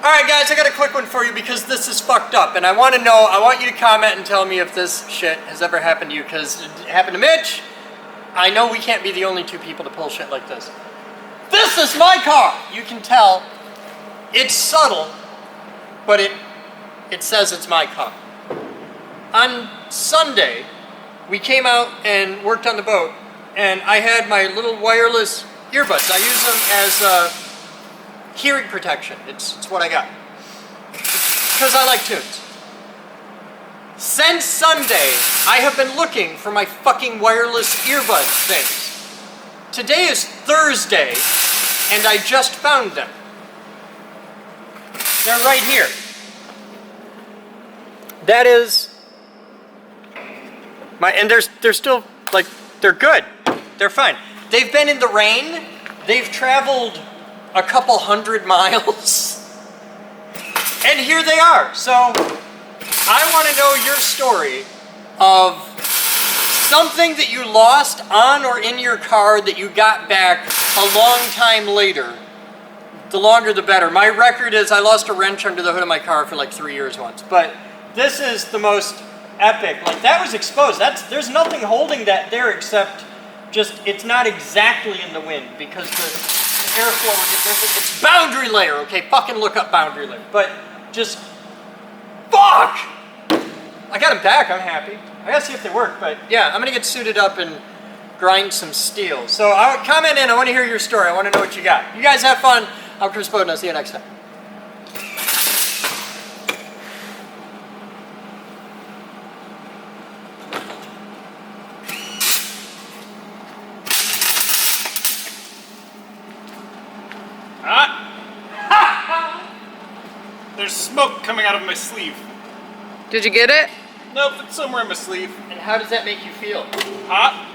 Alright guys, I got a quick one for you because this is fucked up and I want you to comment and tell me if this shit has ever happened to you, because it happened to Mitch. I know we can't be the only two people to pull shit like this. This is my car! You can tell it's subtle, but it says it's my car. On Sunday, we came out and worked on the boat, and I had my little wireless earbuds. I use them as hearing protection. It's what I got. Because I like tunes. Since Sunday, I have been looking for my fucking wireless earbuds things. Today is Thursday, and I just found them. They're right here. That is and they're still, like, they're good. They're fine. They've been in the rain. They've traveled a couple 100 miles. And here they are. So, I want to know your story of something that you lost on or in your car that you got back a long time later. The longer the better. My record is I lost a wrench under the hood of my car for like 3 years once. But this is the most epic. Like, that was exposed. There's nothing holding that there except just, it's not exactly in the wind because the airflow, it's boundary layer, okay? Fucking look up boundary layer. But just, fuck! I got them back, I'm happy. I gotta see if they work, but yeah, I'm gonna get suited up and grind some steel. So comment in, I wanna hear your story. I wanna know what you got. You guys have fun. I'm Chris Boden, I'll see you next time. There's smoke coming out of my sleeve. Did you get it? Nope, it's somewhere in my sleeve. And how does that make you feel? Hot.